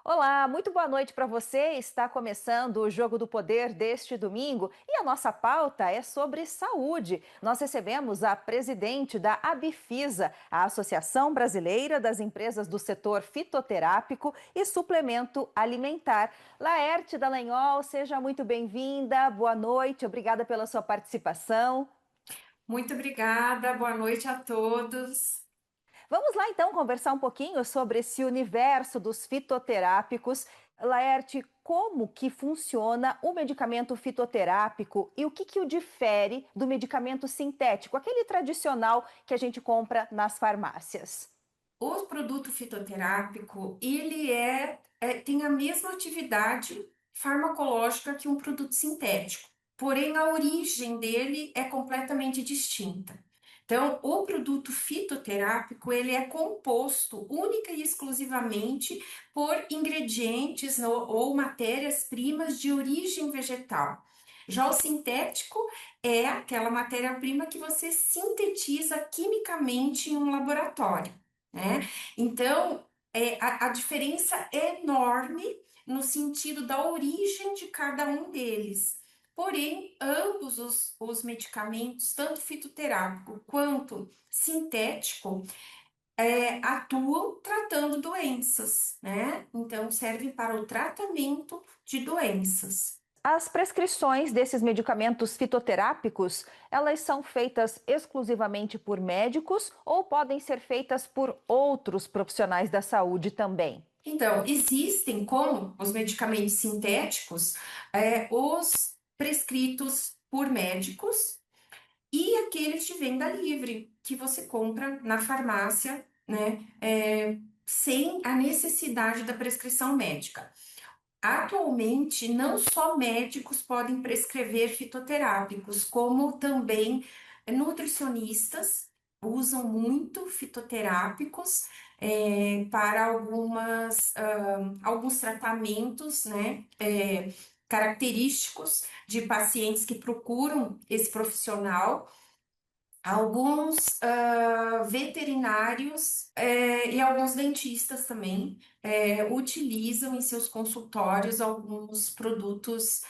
Olá, muito boa noite para você. Está começando o Jogo do Poder deste domingo e a nossa pauta é sobre saúde. Nós recebemos a presidente da Abifisa, a Associação Brasileira das Empresas do Setor Fitoterápico e Suplemento Alimentar. Laerte Dallagnol, seja muito bem-vinda. Boa noite, obrigada pela sua participação. Muito obrigada, boa noite a todos. Vamos lá então conversar um pouquinho sobre esse universo dos fitoterápicos. Laerte, como que funciona o medicamento fitoterápico e o que o difere do medicamento sintético, aquele tradicional que a gente compra nas farmácias? O produto fitoterápico, tem a mesma atividade farmacológica que um produto sintético, porém a origem dele é completamente distinta. Então, o produto fitoterápico, ele é composto única e exclusivamente por ingredientes ou matérias-primas de origem vegetal. Já o sintético é aquela matéria-prima que você sintetiza quimicamente em um laboratório, né? Então, a diferença é enorme no sentido da origem de cada um deles. Porém, ambos os medicamentos, tanto fitoterápico quanto sintético, atuam tratando doenças, né? Então, servem para o tratamento de doenças. As prescrições desses medicamentos fitoterápicos, elas são feitas exclusivamente por médicos ou podem ser feitas por outros profissionais da saúde também? Então, existem, como os medicamentos sintéticos, os prescritos por médicos e aqueles de venda livre, que você compra na farmácia, né, sem a necessidade da prescrição médica. Atualmente, não só médicos podem prescrever fitoterápicos, como também nutricionistas usam muito fitoterápicos para alguns tratamentos, né, característicos de pacientes que procuram esse profissional. Alguns veterinários e alguns dentistas também utilizam em seus consultórios alguns produtos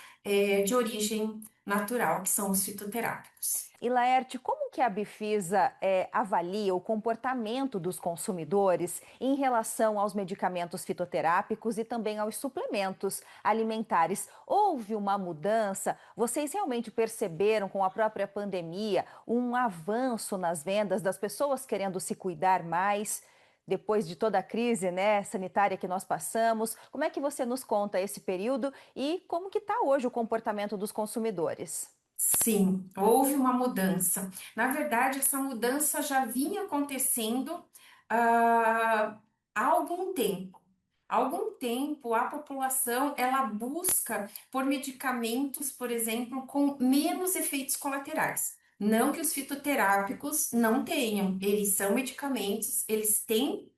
de origem natural, que são os fitoterápicos. E Laerte, como que a Bifisa avalia o comportamento dos consumidores em relação aos medicamentos fitoterápicos e também aos suplementos alimentares? Houve uma mudança? Vocês realmente perceberam com a própria pandemia um avanço nas vendas das pessoas querendo se cuidar mais? Depois de toda a crise, né, sanitária que nós passamos, como é que você nos conta esse período e como que está hoje o comportamento dos consumidores? Sim, houve uma mudança. Na verdade, essa mudança já vinha acontecendo há algum tempo. Há algum tempo, a população ela busca por medicamentos, por exemplo, com menos efeitos colaterais. Não que os fitoterápicos não tenham, eles são medicamentos, eles têm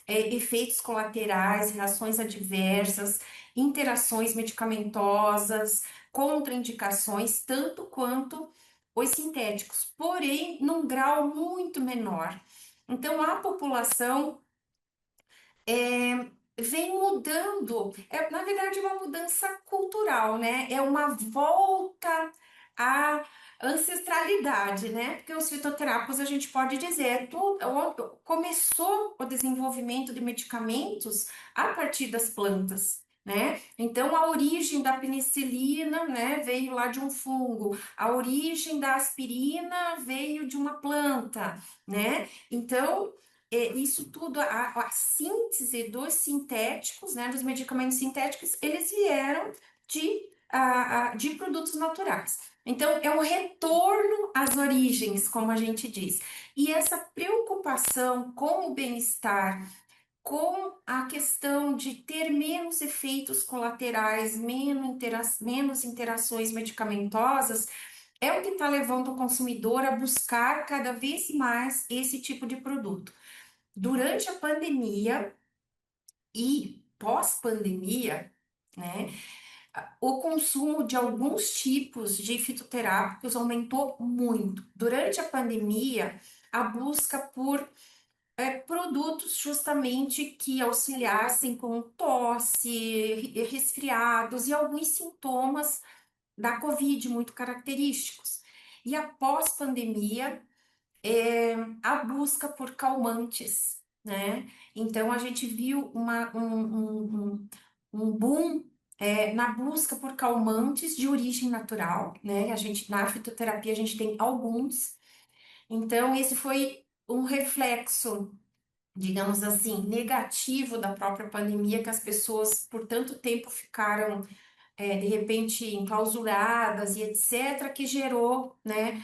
efeitos colaterais, reações adversas, interações medicamentosas, contraindicações, tanto quanto os sintéticos, porém num grau muito menor. Então a população vem mudando, na verdade, uma mudança cultural, né? É uma volta à ancestralidade, né? Porque os fitoterápicos, a gente pode dizer, começou o desenvolvimento de medicamentos a partir das plantas. Né? Então, a origem da penicilina, né, veio lá de um fungo, a origem da aspirina veio de uma planta, né? Então, isso tudo, a síntese dos sintéticos, né, dos medicamentos sintéticos, eles vieram de produtos naturais. Então, é um retorno às origens, como a gente diz. E essa preocupação com o bem-estar, com a questão de ter menos efeitos colaterais, menos interações medicamentosas, é o que está levando o consumidor a buscar cada vez mais esse tipo de produto. Durante a pandemia e pós-pandemia, né, o consumo de alguns tipos de fitoterápicos aumentou muito. Durante a pandemia, a busca por produtos justamente que auxiliassem com tosse, resfriados e alguns sintomas da Covid muito característicos. E após pandemia, a busca por calmantes, né? Então a gente viu um boom na busca por calmantes de origem natural, né? A gente na fitoterapia a gente tem alguns. Então esse foi um reflexo, digamos assim, negativo da própria pandemia, que as pessoas por tanto tempo ficaram de repente enclausuradas e etc., que gerou, né,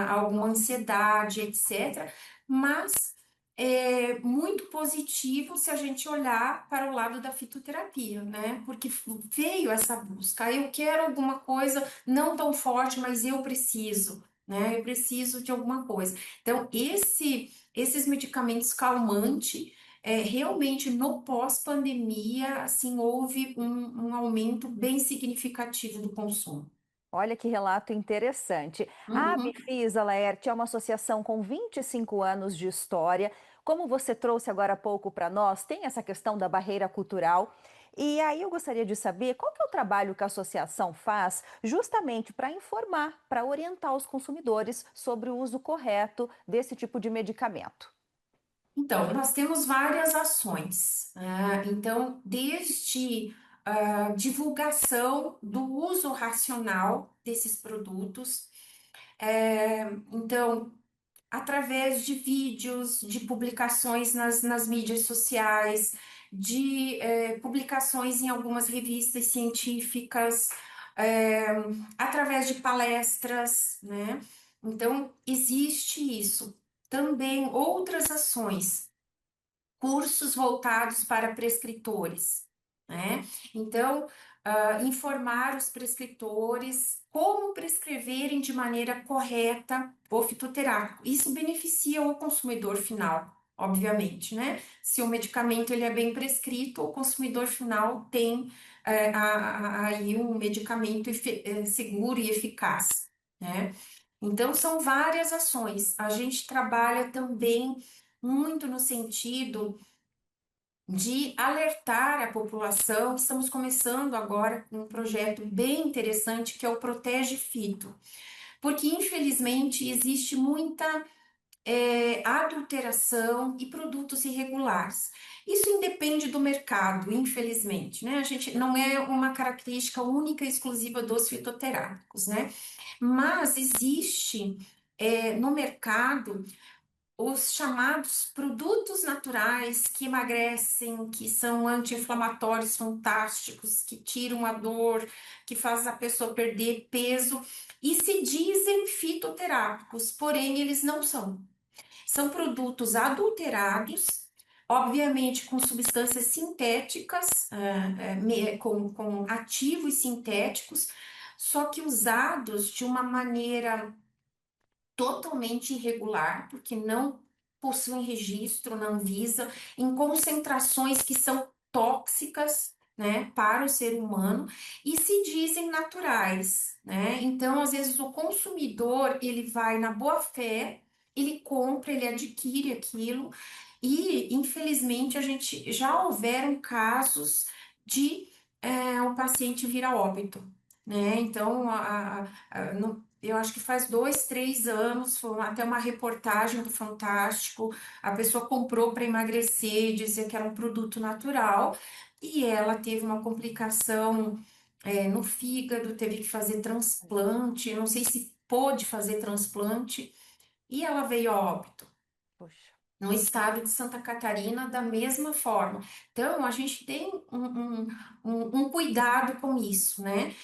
alguma ansiedade, etc. Mas é muito positivo se a gente olhar para o lado da fitoterapia, né? Porque veio essa busca. Eu quero alguma coisa não tão forte, mas eu preciso, né? Eu preciso de alguma coisa. Então, esses medicamentos calmantes realmente no pós-pandemia, assim, houve um aumento bem significativo do consumo. Olha que relato interessante. A Uhum. Abifisa, Laerte, é uma associação com 25 anos de história. Como você trouxe agora há pouco para nós, tem essa questão da barreira cultural. E aí eu gostaria de saber qual que é o trabalho que a associação faz justamente para informar, para orientar os consumidores sobre o uso correto desse tipo de medicamento. Então, nós temos várias ações, né? Então, desde divulgação do uso racional desses produtos, então, através de vídeos, de publicações nas mídias sociais, de publicações em algumas revistas científicas, é, através de palestras, né? Então, existe isso. Também outras ações, cursos voltados para prescritores, né? Então, informar os prescritores como prescreverem de maneira correta o fitoterápico. Isso beneficia o consumidor final, obviamente, né? Se o medicamento ele é bem prescrito, o consumidor final tem aí um medicamento seguro e eficaz, né? Então, são várias ações. A gente trabalha também muito no sentido de alertar a população. Estamos começando agora um projeto bem interessante que é o Protege Fito, porque infelizmente existe muita adulteração e produtos irregulares. Isso independe do mercado, infelizmente, né? A gente não é uma característica única e exclusiva dos fitoterápicos, né? Mas existe no mercado os chamados produtos naturais que emagrecem, que são anti-inflamatórios fantásticos, que tiram a dor, que fazem a pessoa perder peso e se dizem fitoterápicos, porém eles não são. São produtos adulterados, obviamente com substâncias sintéticas, com ativos sintéticos, só que usados de uma maneira totalmente irregular, porque não possuem registro na Anvisa, em concentrações que são tóxicas, né, para o ser humano e se dizem naturais, né? Então, às vezes o consumidor, ele vai na boa fé, ele compra, ele adquire aquilo e, infelizmente, a gente já houveram casos de o paciente vir a óbito, né? Então, eu acho que faz 2, 3 anos, foi até uma reportagem do Fantástico. A pessoa comprou para emagrecer, dizia que era um produto natural, e ela teve uma complicação, no fígado, teve que fazer transplante. Eu não sei se pôde fazer transplante, e ela veio a óbito. Puxa. No estado de Santa Catarina, da mesma forma. Então, a gente tem um cuidado com isso, né?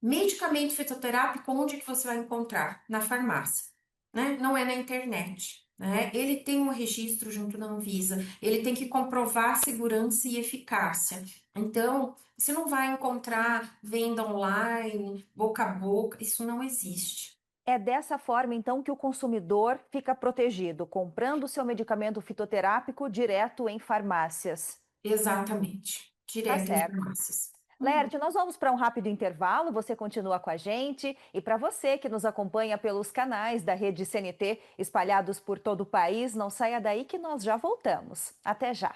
Medicamento fitoterápico, onde que você vai encontrar? Na farmácia, né? Não é na internet, né? Ele tem um registro junto da Anvisa, ele tem que comprovar segurança e eficácia. Então, você não vai encontrar venda online, boca a boca, isso não existe. É dessa forma, então, que o consumidor fica protegido, comprando o seu medicamento fitoterápico direto em farmácias. Exatamente. Tá Direto em certo. farmácias. Laerte, nós vamos para um rápido intervalo, você continua com a gente. E para você que nos acompanha pelos canais da Rede CNT espalhados por todo o país, não saia daí que nós já voltamos. Até já!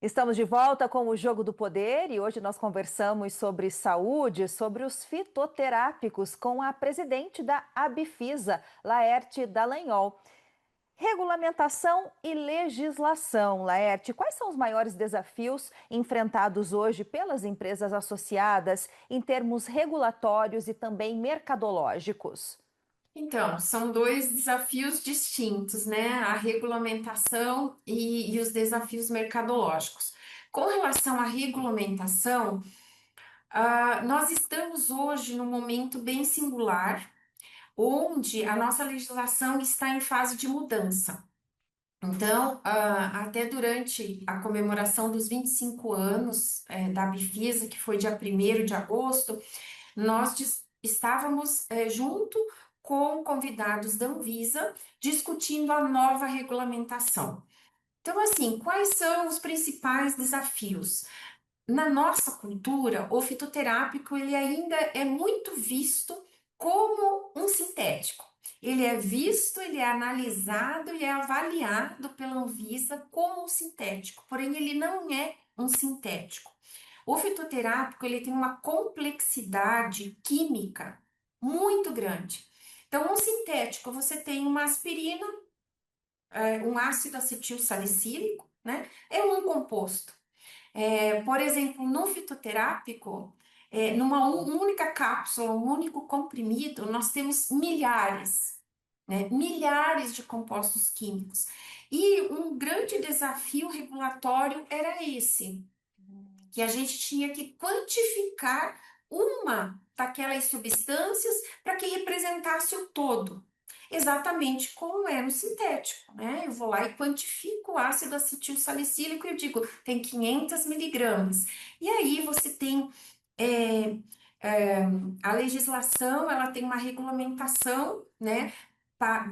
Estamos de volta com o Jogo do Poder e hoje nós conversamos sobre saúde, sobre os fitoterápicos com a presidente da Abifisa, Laerte Dallagnol. Regulamentação e legislação, Laerte, quais são os maiores desafios enfrentados hoje pelas empresas associadas em termos regulatórios e também mercadológicos? Então, são dois desafios distintos, né? A regulamentação e os desafios mercadológicos. Com relação à regulamentação, nós estamos hoje num momento bem singular, onde a nossa legislação está em fase de mudança. Então, até durante a comemoração dos 25 anos, da Bifisa, que foi dia 1º de agosto, nós estávamos, junto com convidados da Anvisa, discutindo a nova regulamentação. Então, assim, quais são os principais desafios? Na nossa cultura, o fitoterápico ele ainda é muito visto como um sintético. Ele é visto, ele é analisado e é avaliado pela Anvisa como um sintético, porém ele não é um sintético. O fitoterápico ele tem uma complexidade química muito grande. Então, um sintético, você tem uma aspirina, um ácido acetil salicílico, né? É um composto. Por exemplo, no fitoterápico, numa única cápsula, um único comprimido, nós temos milhares, né? Milhares de compostos químicos. E um grande desafio regulatório era esse, que a gente tinha que quantificar uma daquelas substâncias para que representasse o todo. Exatamente como é no sintético, né? Eu vou lá e quantifico o ácido acetil salicílico e eu digo, tem 500 miligramas. E aí você tem é, é, a legislação, ela tem uma regulamentação, né,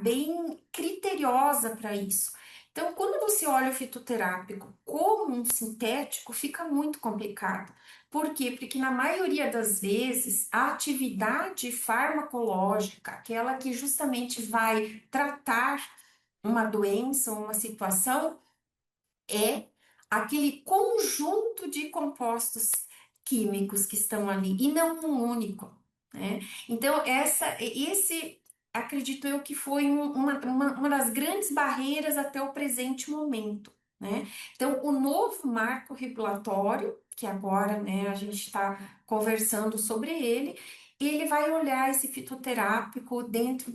bem criteriosa para isso. Então, quando você olha o fitoterápico como um sintético, fica muito complicado. Por quê? Porque na maioria das vezes a atividade farmacológica, aquela que justamente vai tratar uma doença ou uma situação, é aquele conjunto de compostos químicos que estão ali, e não um único, né? Então, esse, acredito eu, que foi uma das grandes barreiras até o presente momento, né? Então, o novo marco regulatório, que agora, né, a gente está conversando sobre ele, ele vai olhar esse fitoterápico dentro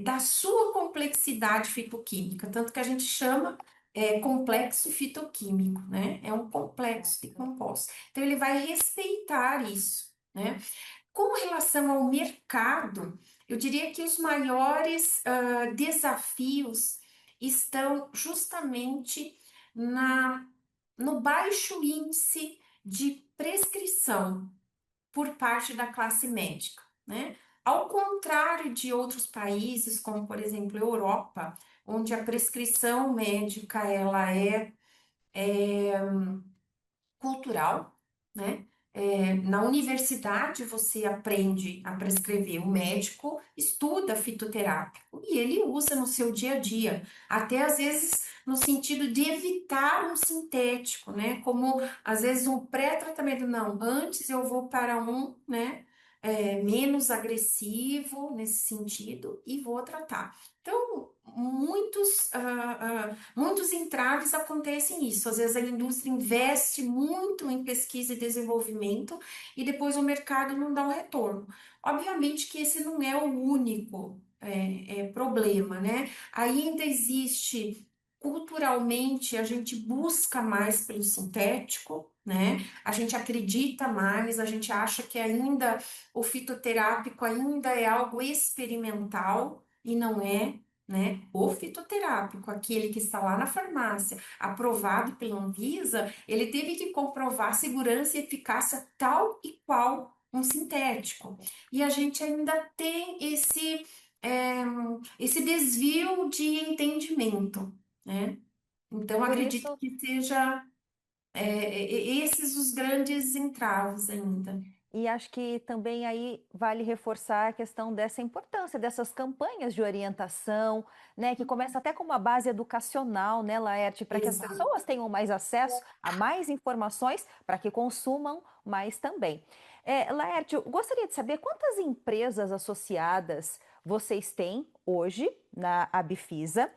da sua complexidade fitoquímica, tanto que a gente chama complexo fitoquímico, né? É um complexo de compostos. Então, ele vai respeitar isso, né? Com relação ao mercado, eu diria que os maiores desafios estão justamente no baixo índice de prescrição por parte da classe médica, né? Ao contrário de outros países, como por exemplo a Europa, onde a prescrição médica ela é cultural, né? Na universidade você aprende a prescrever, o médico estuda fitoterápico e ele usa no seu dia a dia, até às vezes no sentido de evitar um sintético, né? Como às vezes um pré-tratamento, não, antes eu vou para um, né? Menos agressivo nesse sentido e vou tratar. Então, muitos entraves acontecem nisso. Às vezes a indústria investe muito em pesquisa e desenvolvimento e depois o mercado não dá o retorno. Obviamente que esse não é o único problema, né? Ainda existe, culturalmente, a gente busca mais pelo sintético, né? A gente acredita mais, a gente acha que ainda o fitoterápico ainda é algo experimental e não é, né? O fitoterápico, aquele que está lá na farmácia, aprovado pela Anvisa, ele teve que comprovar segurança e eficácia tal e qual um sintético. E a gente ainda tem é, esse desvio de entendimento, né? Então, Por acredito isso, que seja esses os grandes entraves ainda. e acho que também aí vale reforçar a questão dessa importância dessas campanhas de orientação, né, que começa até com uma base educacional, né, Laerte, para que as Exato. pessoas tenham mais acesso a mais informações, para que consumam mais também. Laerte, eu gostaria de saber quantas empresas associadas vocês têm hoje na Abifisa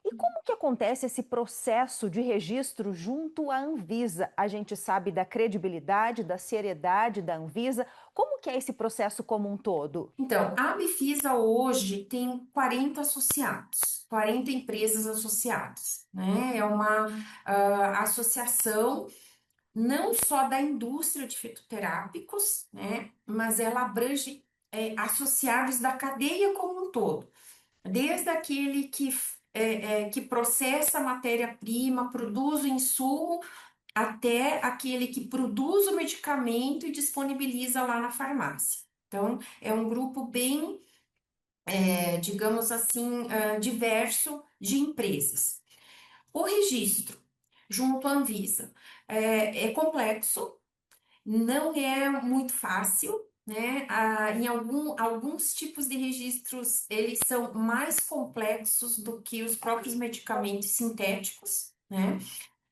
e como que acontece esse processo de registro junto à Anvisa? A gente sabe da credibilidade, da seriedade da Anvisa. Como que é esse processo como um todo? Então, a Bifisa hoje tem 40 associados, 40 empresas associadas, né? É uma associação não só da indústria de fitoterápicos, né? Mas ela abrange associados da cadeia como um todo, desde aquele que processa a matéria-prima, produz o insumo, até aquele que produz o medicamento e disponibiliza lá na farmácia. Então, é um grupo bem, digamos assim, diverso de empresas. O registro junto à Anvisa é complexo, não é muito fácil, né? Em alguns tipos de registros, eles são mais complexos do que os próprios medicamentos sintéticos, né?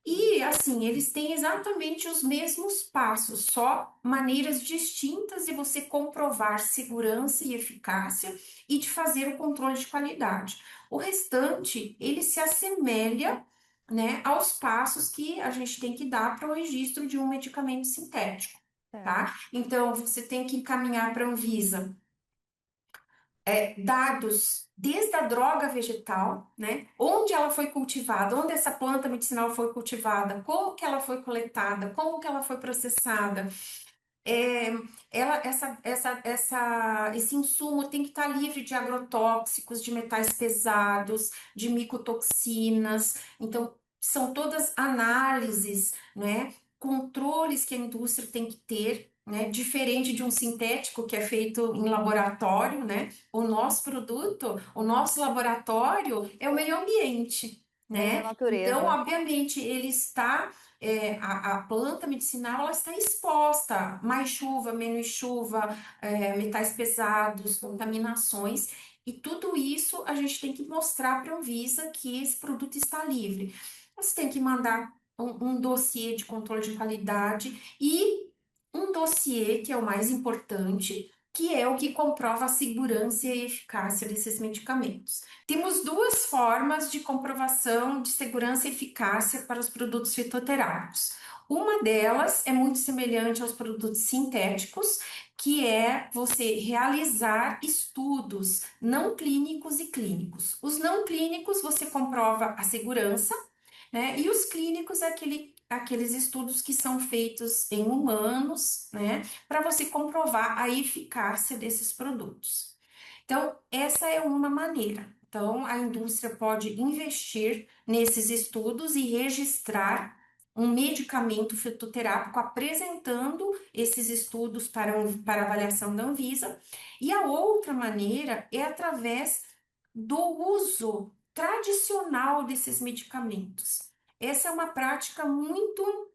E assim, eles têm exatamente os mesmos passos, só maneiras distintas de você comprovar segurança e eficácia e de fazer o controle de qualidade. O restante, ele se assemelha, né, aos passos que a gente tem que dar para o registro de um medicamento sintético, Certo. tá? Então, você tem que encaminhar para a Anvisa dados desde a droga vegetal, né? Onde ela foi cultivada, onde essa planta medicinal foi cultivada, como que ela foi coletada, como que ela foi processada. É, esse insumo tem que estar livre de agrotóxicos, de metais pesados, de micotoxinas. Então, são todas análises, né? Controles que a indústria tem que ter, né? Diferente de um sintético que é feito em laboratório, né? O nosso produto, o nosso laboratório é o meio ambiente, Vem da né? Então, natureza. obviamente, ele está a planta medicinal ela está exposta, mais chuva, menos chuva, metais pesados, contaminações, e tudo isso a gente tem que mostrar para a Anvisa que esse produto está livre. Você tem que mandar um dossiê de controle de qualidade e um dossiê, que é o mais importante, que é o que comprova a segurança e a eficácia desses medicamentos. Temos duas formas de comprovação de segurança e eficácia para os produtos fitoterápicos. Uma delas é muito semelhante aos produtos sintéticos, que é você realizar estudos não clínicos e clínicos. Os não clínicos você comprova a segurança, né? E os clínicos é aqueles estudos que são feitos em humanos, né? Para você comprovar a eficácia desses produtos. Então, essa é uma maneira. Então, a indústria pode investir nesses estudos e registrar um medicamento fitoterápico apresentando esses estudos para avaliação da Anvisa. E a outra maneira é através do uso tradicional desses medicamentos. Essa é uma prática muito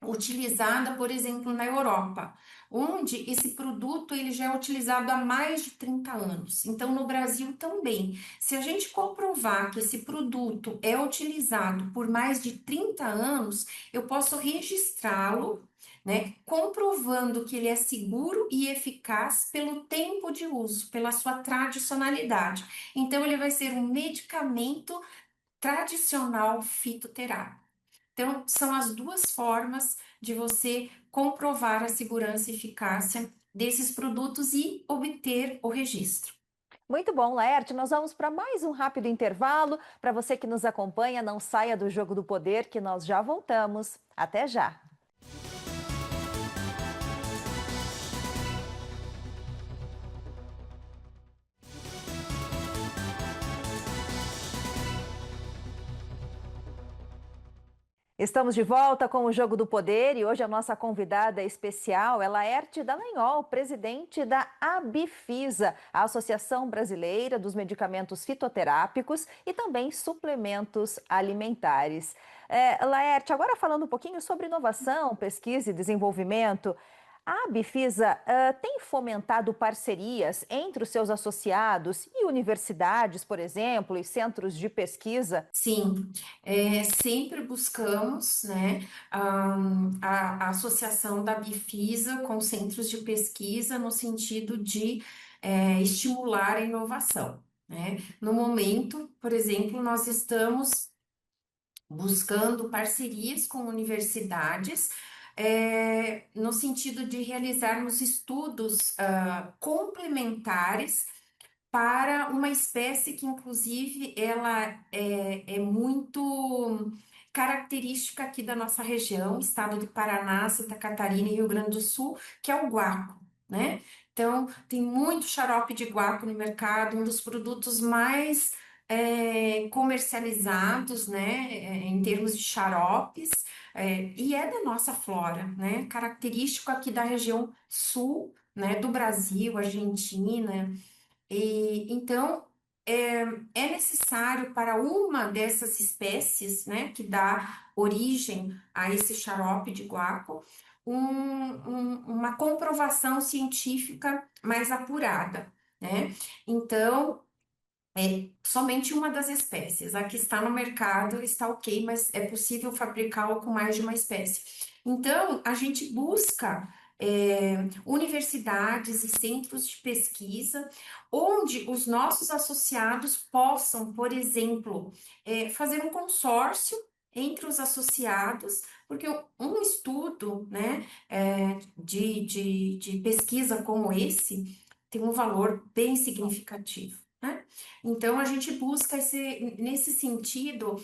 utilizada, por exemplo, na Europa, onde esse produto ele já é utilizado há mais de 30 anos. Então, no Brasil também. Se a gente comprovar que esse produto é utilizado por mais de 30 anos, eu posso registrá-lo, né, comprovando que ele é seguro e eficaz pelo tempo de uso, pela sua tradicionalidade. Então, ele vai ser um medicamento tradicional fitoterápico. Então, são as duas formas de você comprovar a segurança e eficácia desses produtos e obter o registro. Muito bom, Laerte. Nós vamos para mais um rápido intervalo. Para você que nos acompanha, não saia do Jogo do Poder, que nós já voltamos. Até já! Estamos de volta com o Jogo do Poder e hoje a nossa convidada especial é Laerte Dallagnol, presidente da Abifisa, a Associação Brasileira dos Medicamentos Fitoterápicos e também suplementos alimentares. Laerte, agora falando um pouquinho sobre inovação, pesquisa e desenvolvimento, a Abifisa tem fomentado parcerias entre os seus associados e universidades, por exemplo, e centros de pesquisa? Sim, sempre buscamos, né, a associação da Bifisa com centros de pesquisa no sentido de estimular a inovação, né? No momento, por exemplo, nós estamos buscando parcerias com universidades, no sentido de realizarmos estudos complementares para uma espécie que, inclusive, ela é muito característica aqui da nossa região, estado do Paraná, Santa Catarina e Rio Grande do Sul, que é o guaco, né? Então, tem muito xarope de guaco no mercado, um dos produtos mais comercializados, né, em termos de xaropes, e é da nossa flora, né? Característico aqui da região sul, né, do Brasil, Argentina. E, então, é necessário para uma dessas espécies, né, que dá origem a esse xarope de guaco, uma comprovação científica mais apurada, né? Então, somente uma das espécies. A que está no mercado está ok, mas é possível fabricá-lo com mais de uma espécie. Então, a gente busca universidades e centros de pesquisa onde os nossos associados possam, por exemplo, fazer um consórcio entre os associados, porque um estudo, né, de pesquisa como esse tem um valor bem significativo, né? Então, a gente busca nesse sentido,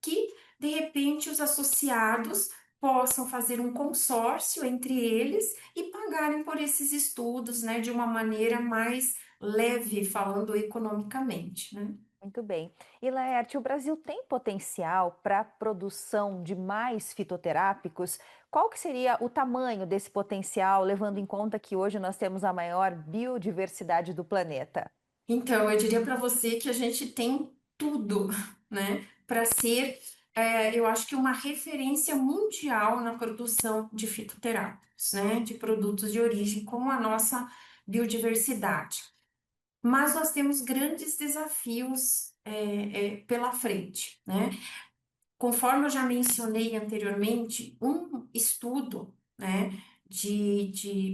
que, de repente, os associados possam fazer um consórcio entre eles e pagarem por esses estudos, né, de uma maneira mais leve, falando economicamente, né? Muito bem. E Laerte, o Brasil tem potencial para a produção de mais fitoterápicos? Qual que seria o tamanho desse potencial, levando em conta que hoje nós temos a maior biodiversidade do planeta? Então, eu diria para você que a gente tem tudo, né, para ser, eu acho que uma referência mundial na produção de fitoterápicos, né, de produtos de origem com a nossa biodiversidade. Mas nós temos grandes desafios, pela frente, né? Conforme eu já mencionei anteriormente, um estudo, né,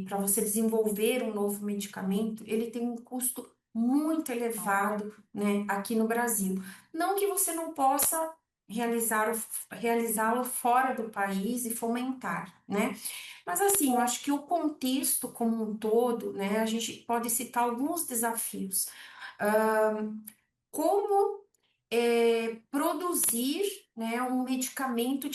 para você desenvolver um novo medicamento, ele tem um custo muito elevado, né, aqui no Brasil. Não que você não possa realizá-lo fora do país e fomentar, né? Mas assim, eu acho que o contexto como um todo, né, a gente pode citar alguns desafios. Como produzir, né, um medicamento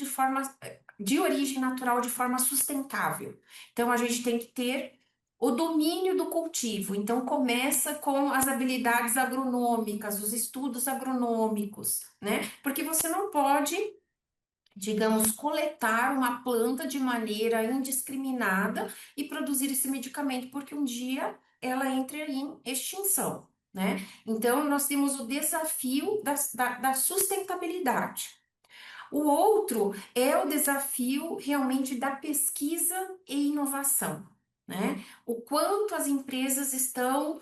de origem natural de forma sustentável. Então, a gente tem que ter o domínio do cultivo. Então, começa com as habilidades agronômicas, os estudos agronômicos, né? Porque você não pode, digamos, coletar uma planta de maneira indiscriminada e produzir esse medicamento, porque um dia ela entra em extinção, né? Então, nós temos o desafio da sustentabilidade. O outro é o desafio realmente da pesquisa e inovação, né? O quanto as empresas estão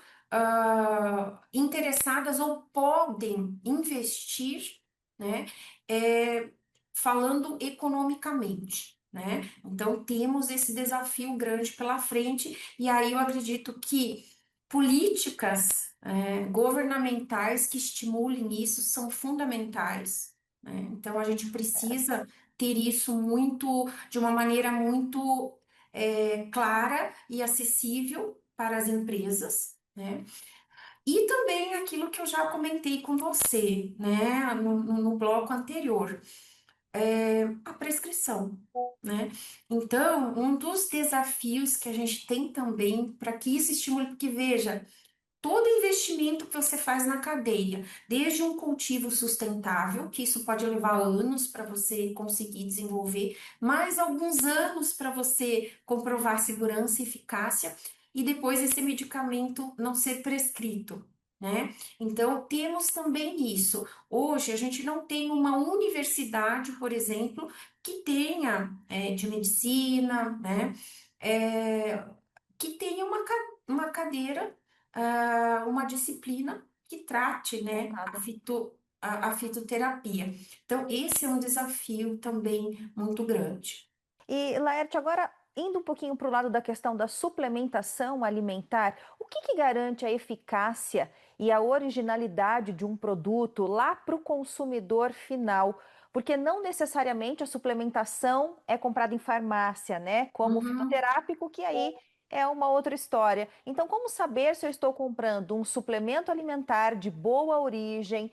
interessadas ou podem investir, né? É, falando economicamente, né? Então temos esse desafio grande pela frente, e aí eu acredito que políticas governamentais que estimulem isso são fundamentais, né? Então a gente precisa ter isso muito, de uma maneira muito clara e acessível para as empresas, né? E também aquilo que eu já comentei com você, né, no bloco anterior, a prescrição, né? Então, um dos desafios que a gente tem também para que isso estimule, porque veja, todo investimento que você faz na cadeia, desde um cultivo sustentável, que isso pode levar anos para você conseguir desenvolver, mais alguns anos para você comprovar segurança e eficácia, e depois esse medicamento não ser prescrito. Né? Então, temos também isso. Hoje, a gente não tem uma universidade, por exemplo, que tenha de medicina, né? É, que tenha uma cadeira, uma disciplina que trate, né, Voltada. a fitoterapia. Então, esse é um desafio também muito grande. E, Laerte, agora indo um pouquinho para o lado da questão da suplementação alimentar, o que que garante a eficácia e a originalidade de um produto lá para o consumidor final? Porque não necessariamente a suplementação é comprada em farmácia, né? Como o Uhum. fitoterápico, que aí é uma outra história. Então, como saber se eu estou comprando um suplemento alimentar de boa origem,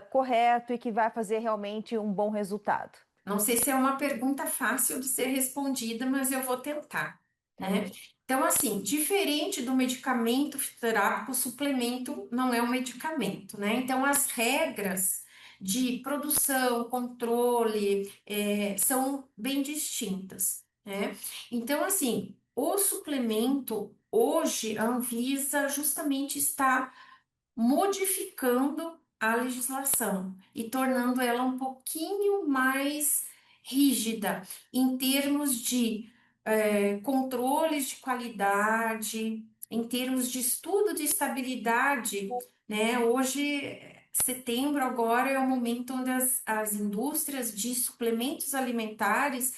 correto e que vai fazer realmente um bom resultado? Não sei se é uma pergunta fácil de ser respondida, mas eu vou tentar, Tá né? bem. Então, assim, diferente do medicamento fitoterápico, o suplemento não é um medicamento, né? Então, as regras de produção, controle, são bem distintas, né? Então, assim, o suplemento, hoje, a Anvisa justamente está modificando a legislação e tornando ela um pouquinho mais rígida em termos de controles de qualidade, em termos de estudo de estabilidade, né? Hoje, setembro agora é o momento onde as indústrias de suplementos alimentares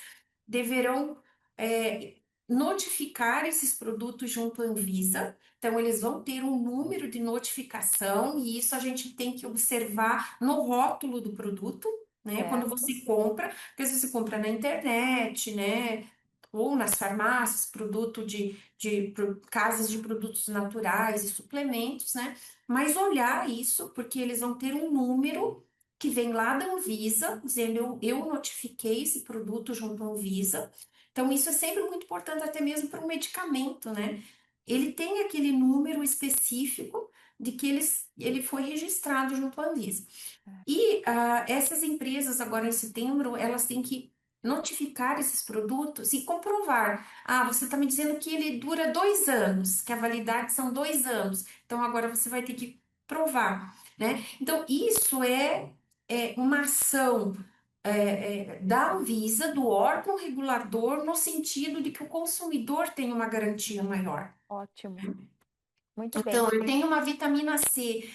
deverão é, notificar esses produtos junto à Anvisa. Então, eles vão ter um número de notificação, e isso a gente tem que observar no rótulo do produto, né? Quando Certo. você compra, porque se você compra na internet, né? Ou nas farmácias, produto de casas de produtos naturais e suplementos, né? Mas olhar isso, porque eles vão ter um número que vem lá da Anvisa, dizendo eu notifiquei esse produto junto à Anvisa. Então, isso é sempre muito importante, até mesmo para um medicamento, né? Ele tem aquele número específico de que ele foi registrado junto à Anvisa. E essas empresas, agora em setembro, elas têm que notificar esses produtos e comprovar. Ah, você está me dizendo que ele dura 2 anos, que a validade são 2 anos. Então, agora você vai ter que provar, né? Então, isso é uma ação da Anvisa, do órgão regulador, no sentido de que o consumidor tem uma garantia maior. Ótimo. Muito bem. Então, eu tenho uma vitamina C.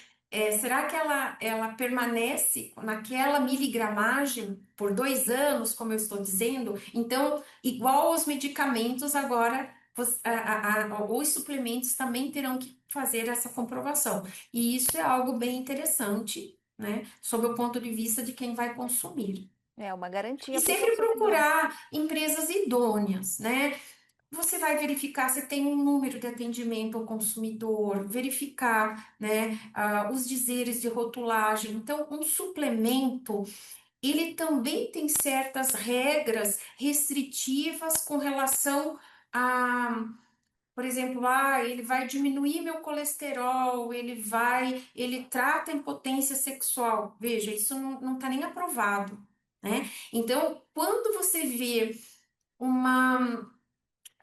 Será que ela permanece naquela miligramagem por 2 anos, como eu estou dizendo? Então, igual aos medicamentos, agora os suplementos também terão que fazer essa comprovação. E isso é algo bem interessante, né, sob o ponto de vista de quem vai consumir. É uma E garantia para o sempre consumidor. procurar empresas idôneas, né? Você vai verificar se tem um número de atendimento ao consumidor, verificar, né, os dizeres de rotulagem. Então, um suplemento, ele também tem certas regras restritivas com relação a, por exemplo, ele vai diminuir meu colesterol, ele trata a impotência sexual. Veja, isso não está nem aprovado, né? Então, quando você vê uma,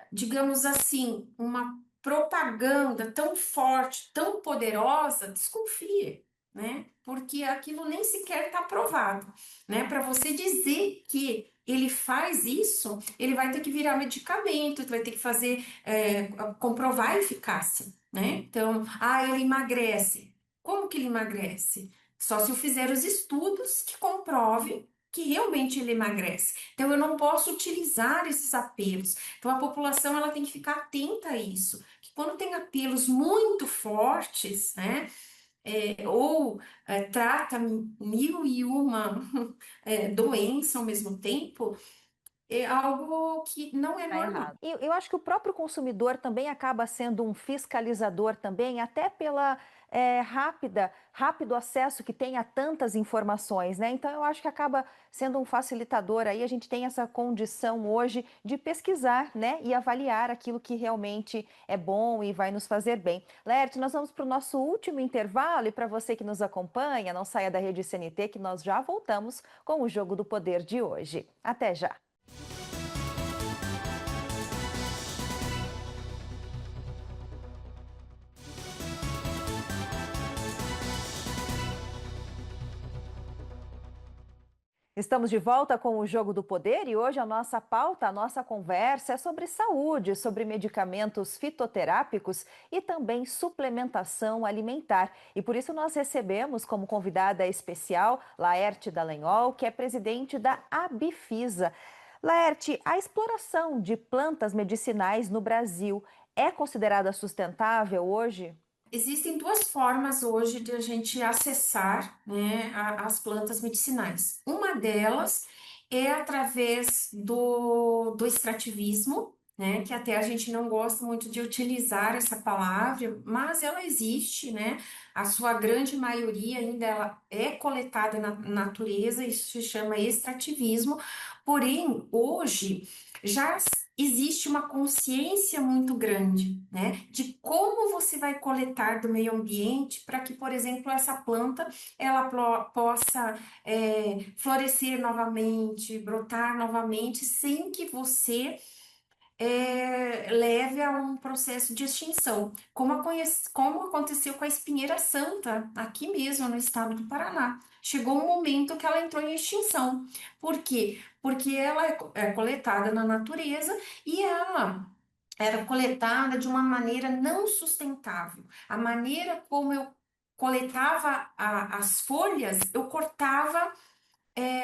digamos assim, uma propaganda tão forte, tão poderosa, desconfie, né? Porque aquilo nem sequer está aprovado, né? Para você dizer que ele faz isso, ele vai ter que virar medicamento, vai ter que fazer, comprovar a eficácia, né? Então, ele emagrece. Como que ele emagrece? Só se eu fizer os estudos que comprovem que realmente ele emagrece. Então, eu não posso utilizar esses apelos. Então, a população ela tem que ficar atenta a isso, que quando tem apelos muito fortes, né, ou trata mil e uma doença ao mesmo tempo, é algo que não é Tá normal. errado. E eu acho que o próprio consumidor também acaba sendo um fiscalizador também, até pela rápido acesso que tem a tantas informações, né? Então eu acho que acaba sendo um facilitador aí. A gente tem essa condição hoje de pesquisar, né? E avaliar aquilo que realmente é bom e vai nos fazer bem. Laerte, nós vamos para o nosso último intervalo e para você que nos acompanha, não saia da Rede CNT que nós já voltamos com o Jogo do Poder de hoje. Até já! Estamos de volta com o Jogo do Poder e hoje a nossa pauta, a nossa conversa é sobre saúde, sobre medicamentos fitoterápicos e também suplementação alimentar. E por isso nós recebemos como convidada especial Laerte Dallagnol, que é presidente da Abifisa. Laerte, a exploração de plantas medicinais no Brasil é considerada sustentável hoje? Existem duas formas hoje de a gente acessar, né, as plantas medicinais. Uma delas é através do extrativismo, né, que até a gente não gosta muito de utilizar essa palavra, mas ela existe, né? A sua grande maioria ainda ela é coletada na natureza, isso se chama extrativismo. Porém, hoje já existe uma consciência muito grande, né, de como você vai coletar do meio ambiente para que, por exemplo, essa planta ela possa florescer novamente, brotar novamente, sem que você leve a um processo de extinção, como aconteceu com a espinheira santa, aqui mesmo no estado do Paraná. Chegou um momento que ela entrou em extinção. Por quê? Porque ela é coletada na natureza e ela era coletada de uma maneira não sustentável. A maneira como eu coletava as folhas, eu cortava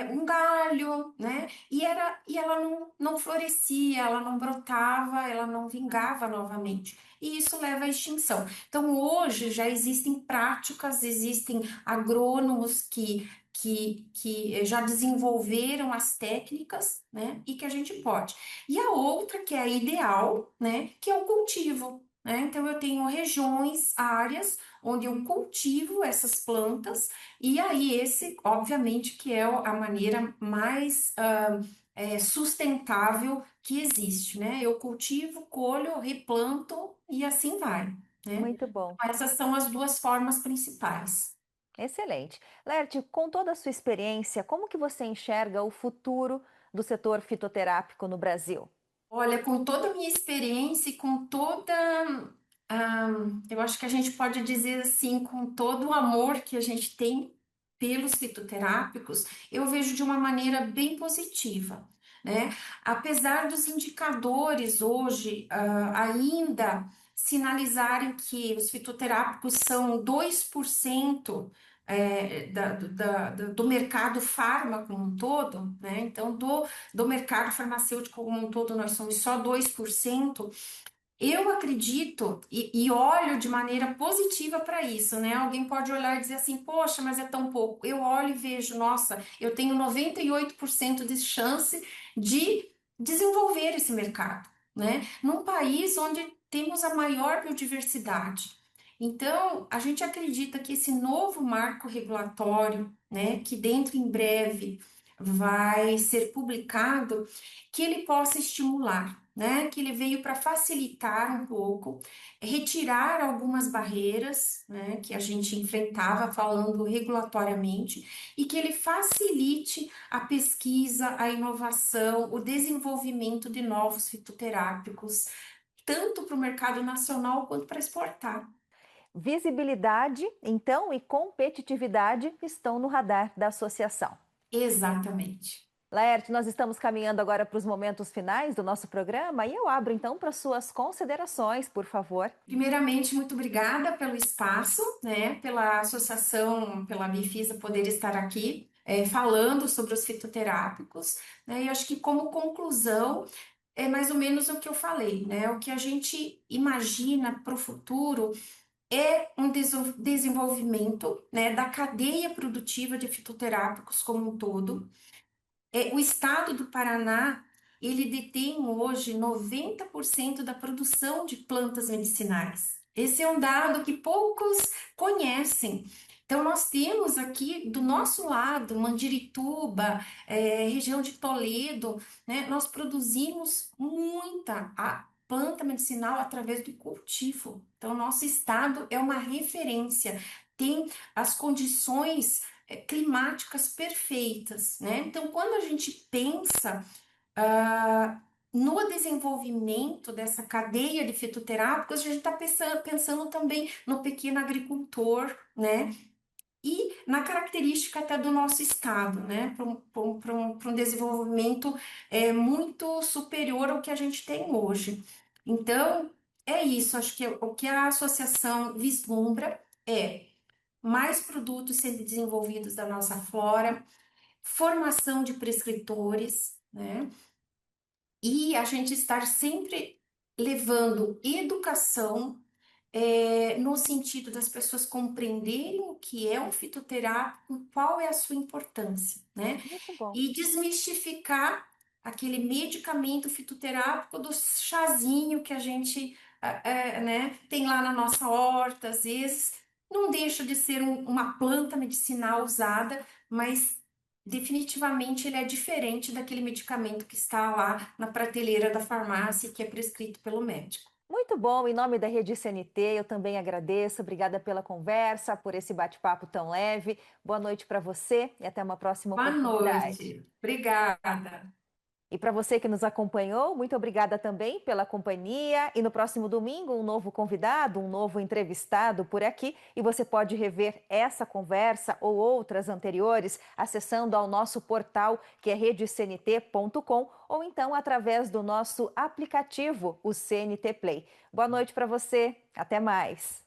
um galho, né? E ela não florescia, ela não brotava, ela não vingava novamente. E isso leva à extinção. Então, hoje já existem práticas, existem agrônomos que já desenvolveram as técnicas, né? E que a gente pode. E a outra, que é a ideal, né? Que é o cultivo. Né? Então, eu tenho regiões, áreas onde eu cultivo essas plantas e aí, esse, obviamente, que é a maneira mais sustentável que existe, né? Eu cultivo, colho, replanto e assim vai, né? Muito bom. Então, essas são as duas formas principais. Excelente. Lerte, com toda a sua experiência, como que você enxerga o futuro do setor fitoterápico no Brasil? Olha, com toda a minha experiência e com ah, eu acho que a gente pode dizer assim, com todo o amor que a gente tem pelos fitoterápicos, eu vejo de uma maneira bem positiva, né? Apesar dos indicadores hoje, ainda sinalizarem que os fitoterápicos são 2% do mercado fármaco como um todo, né? Então, do mercado farmacêutico como um todo, nós somos só 2%. Eu acredito e olho de maneira positiva para isso, né? Alguém pode olhar e dizer assim, poxa, mas é tão pouco. Eu olho e vejo, nossa, eu tenho 98% de chance de desenvolver esse mercado, né? Num país onde temos a maior biodiversidade. Então, a gente acredita que esse novo marco regulatório, né, que dentro em breve vai ser publicado, que ele possa estimular, né? Que ele veio para facilitar um pouco, retirar algumas barreiras, né? Que a gente enfrentava falando regulatoriamente e que ele facilite a pesquisa, a inovação, o desenvolvimento de novos fitoterápicos, tanto para o mercado nacional quanto para exportar. Visibilidade, então, e competitividade estão no radar da associação. Exatamente. Laerte, nós estamos caminhando agora para os momentos finais do nosso programa e eu abro então para suas considerações, por favor. Primeiramente, muito obrigada pelo espaço, né, pela associação, pela Bifisa poder estar aqui falando sobre os fitoterápicos, né, e acho que como conclusão é mais ou menos o que eu falei, né, o que a gente imagina para o futuro é um desenvolvimento, né, da cadeia produtiva de fitoterápicos como um todo. O estado do Paraná ele detém hoje 90% da produção de plantas medicinais. Esse é um dado que poucos conhecem. Então, nós temos aqui do nosso lado, Mandirituba, região de Toledo, né, nós produzimos muita a planta medicinal através do cultivo. Então, nosso estado é uma referência, tem as condições climáticas perfeitas, né? Então, quando a gente pensa no desenvolvimento dessa cadeia de fitoterápicos, a gente está pensando também no pequeno agricultor, né? E na característica até do nosso estado, né? Para um desenvolvimento muito superior ao que a gente tem hoje. Então, é isso. Acho que o que a associação vislumbra é mais produtos sendo desenvolvidos da nossa flora, formação de prescritores, né? E a gente estar sempre levando educação no sentido das pessoas compreenderem o que é um fitoterápico, qual é a sua importância, né? Muito bom. E desmistificar aquele medicamento fitoterápico do chazinho que a gente, né, tem lá na nossa horta, às vezes. Não deixa de ser uma planta medicinal usada, mas definitivamente ele é diferente daquele medicamento que está lá na prateleira da farmácia e que é prescrito pelo médico. Muito bom, em nome da Rede CNT, eu também agradeço. Obrigada pela conversa, por esse bate-papo tão leve. Boa noite para você e até uma próxima Boa oportunidade. noite. Obrigada. E para você que nos acompanhou, muito obrigada também pela companhia. E no próximo domingo, um novo convidado, um novo entrevistado por aqui. E você pode rever essa conversa ou outras anteriores acessando ao nosso portal, que é redecnt.com, ou então através do nosso aplicativo, o CNT Play. Boa noite para você. Até mais.